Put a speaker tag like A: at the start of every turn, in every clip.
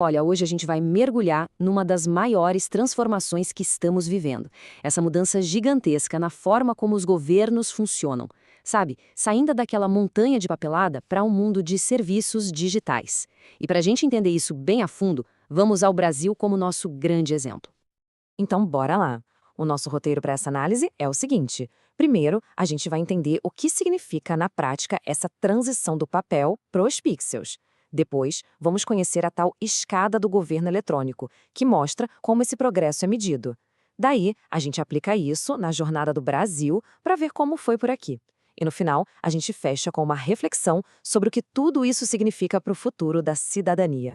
A: Olha, hoje a gente vai mergulhar numa das maiores transformações que estamos vivendo. Essa mudança gigantesca na forma como os governos funcionam. Sabe, saindo daquela montanha de papelada para um mundo de serviços digitais. E para a gente entender isso bem a fundo, vamos ao Brasil como nosso grande exemplo.
B: Então, bora lá. O nosso roteiro para essa análise é o seguinte: primeiro, a gente vai entender o que significa na prática essa transição do papel para os pixels. Depois, vamos conhecer a tal escada do governo eletrônico, que mostra como esse progresso é medido. Daí, a gente aplica isso na jornada do Brasil para ver como foi por aqui. E no final, a gente fecha com uma reflexão sobre o que tudo isso significa para o futuro da cidadania.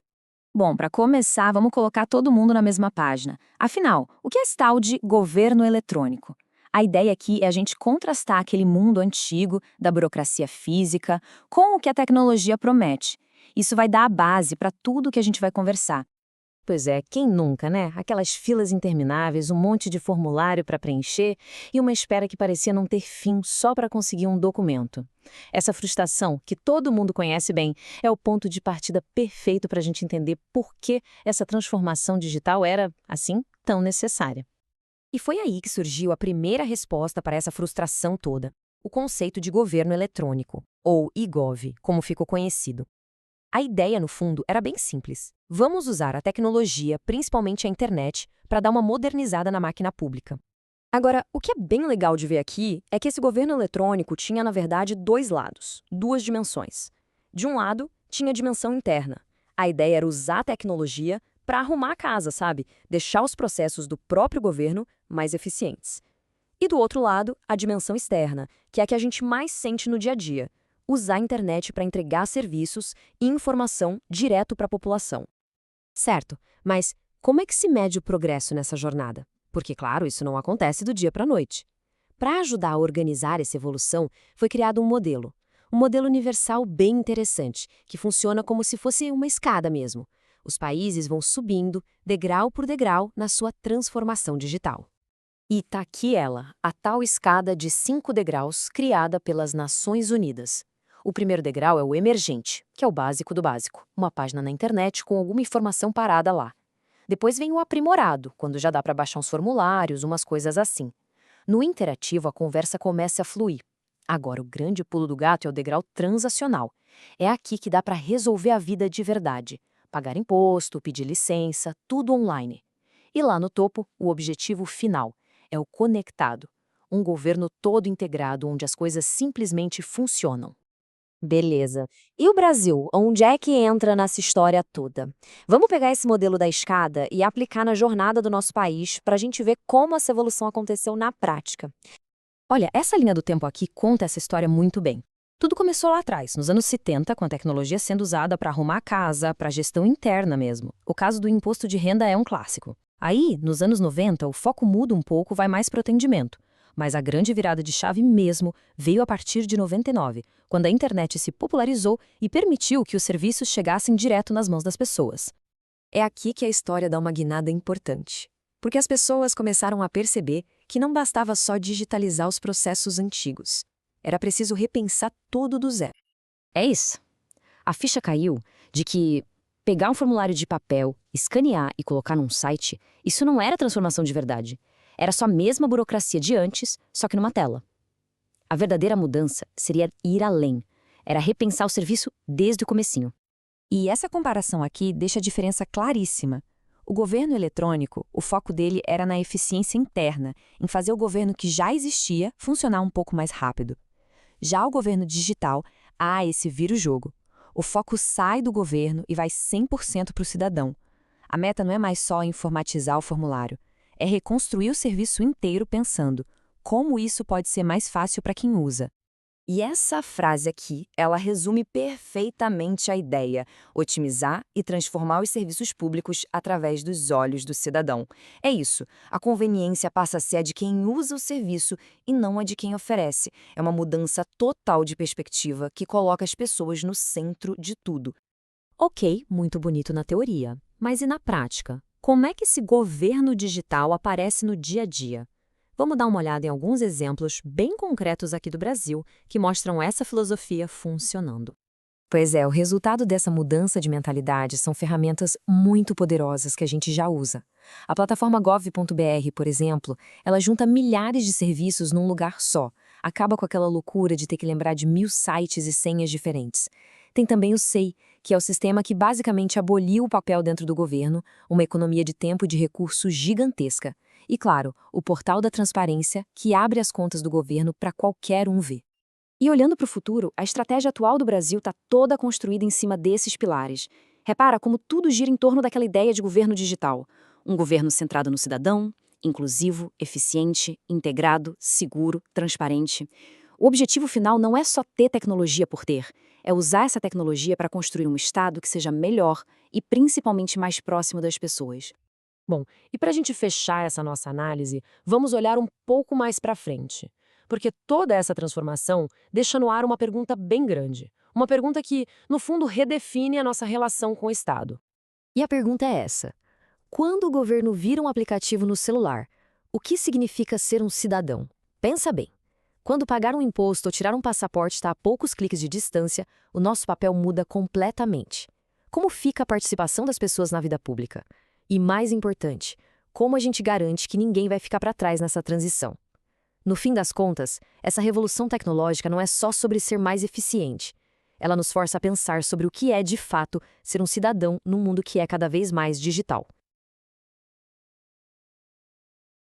C: Bom, para começar, vamos colocar todo mundo na mesma página. Afinal, o que é esse tal de governo eletrônico? A ideia aqui é a gente contrastar aquele mundo antigo da burocracia física com o que a tecnologia promete. Isso vai dar a base para tudo que a gente vai conversar.
B: Pois é, quem nunca, né? Aquelas filas intermináveis, um monte de formulário para preencher e uma espera que parecia não ter fim só para conseguir um documento. Essa frustração, que todo mundo conhece bem, é o ponto de partida perfeito para a gente entender por que essa transformação digital era, assim, tão necessária.
D: E foi aí que surgiu a primeira resposta para essa frustração toda: o conceito de governo eletrônico, ou IGOV, como ficou conhecido. A ideia, no fundo, era bem simples. Vamos usar a tecnologia, principalmente a internet, para dar uma modernizada na máquina pública. Agora, o que é bem legal de ver aqui é que esse governo eletrônico tinha, na verdade, dois lados, duas dimensões. De um lado, tinha a dimensão interna. A ideia era usar a tecnologia para arrumar a casa, sabe? Deixar os processos do próprio governo mais eficientes. E do outro lado, a dimensão externa, que é a que a gente mais sente no dia a dia: usar a internet para entregar serviços e informação direto para a população. Certo, mas como é que se mede o progresso nessa jornada? Porque, claro, isso não acontece do dia para a noite. Para ajudar a organizar essa evolução, foi criado um modelo universal bem interessante, que funciona como se fosse uma escada mesmo. Os países vão subindo, degrau por degrau, na sua transformação digital. E tá aqui ela, a tal escada de 5 degraus criada pelas Nações Unidas. O primeiro degrau é o emergente, que é o básico do básico, uma página na internet com alguma informação parada lá. Depois vem o aprimorado, quando já dá para baixar uns formulários, umas coisas assim. No interativo, a conversa começa a fluir. Agora, o grande pulo do gato é o degrau transacional. É aqui que dá para resolver a vida de verdade. Pagar imposto, pedir licença, tudo online. E lá no topo, o objetivo final é o conectado. Um governo todo integrado onde as coisas simplesmente funcionam. Beleza. E o Brasil, onde é que entra nessa história toda? Vamos pegar esse modelo da escada e aplicar na jornada do nosso país para a gente ver como essa evolução aconteceu na prática. Olha, essa linha do tempo aqui conta essa história muito bem. Tudo começou lá atrás, nos anos 70, com a tecnologia sendo usada para arrumar a casa, para gestão interna mesmo. O caso do imposto de renda é um clássico. Aí, nos anos 90, o foco muda um pouco, vai mais para o atendimento. Mas a grande virada de chave mesmo veio a partir de 99, quando a internet se popularizou e permitiu que os serviços chegassem direto nas mãos das pessoas. É aqui que a história dá uma guinada importante, porque as pessoas começaram a perceber que não bastava só digitalizar os processos antigos. Era preciso repensar tudo do zero. É isso. A ficha caiu de que pegar um formulário de papel, escanear e colocar num site, isso não era transformação de verdade. Era só a mesma burocracia de antes, só que numa tela. A verdadeira mudança seria ir além. Era repensar o serviço desde o comecinho. E essa comparação aqui deixa a diferença claríssima. O governo eletrônico, o foco dele era na eficiência interna, em fazer o governo que já existia funcionar um pouco mais rápido. Já o governo digital, esse vira o jogo. O foco sai do governo e vai 100% para o cidadão. A meta não é mais só informatizar o formulário. É reconstruir o serviço inteiro pensando como isso pode ser mais fácil para quem usa. E essa frase aqui, ela resume perfeitamente a ideia: otimizar e transformar os serviços públicos através dos olhos do cidadão. É isso, a conveniência passa a ser a de quem usa o serviço e não a de quem oferece. É uma mudança total de perspectiva que coloca as pessoas no centro de tudo. Ok, muito bonito na teoria, mas e na prática? Como é que esse governo digital aparece no dia a dia? Vamos dar uma olhada em alguns exemplos bem concretos aqui do Brasil que mostram essa filosofia funcionando.
B: Pois é, o resultado dessa mudança de mentalidade são ferramentas muito poderosas que a gente já usa. A plataforma gov.br, por exemplo, ela junta milhares de serviços num lugar só. Acaba com aquela loucura de ter que lembrar de 1000 sites e senhas diferentes. Tem também o SEI, que é o sistema que basicamente aboliu o papel dentro do governo, uma economia de tempo e de recursos gigantesca. E, claro, o Portal da Transparência, que abre as contas do governo para qualquer um ver.
A: E olhando para o futuro, a estratégia atual do Brasil está toda construída em cima desses pilares. Repara como tudo gira em torno daquela ideia de governo digital. Um governo centrado no cidadão, inclusivo, eficiente, integrado, seguro, transparente. O objetivo final não é só ter tecnologia por ter, é usar essa tecnologia para construir um Estado que seja melhor e principalmente mais próximo das pessoas.
D: Bom, e para a gente fechar essa nossa análise, vamos olhar um pouco mais para frente. Porque toda essa transformação deixa no ar uma pergunta bem grande. Uma pergunta que, no fundo, redefine a nossa relação com o Estado.
A: E a pergunta é essa: quando o governo vira um aplicativo no celular, o que significa ser um cidadão? Pensa bem. Quando pagar um imposto ou tirar um passaporte está a poucos cliques de distância, o nosso papel muda completamente. Como fica a participação das pessoas na vida pública? E mais importante, como a gente garante que ninguém vai ficar para trás nessa transição? No fim das contas, essa revolução tecnológica não é só sobre ser mais eficiente. Ela nos força a pensar sobre o que é, de fato, ser um cidadão num mundo que é cada vez mais digital.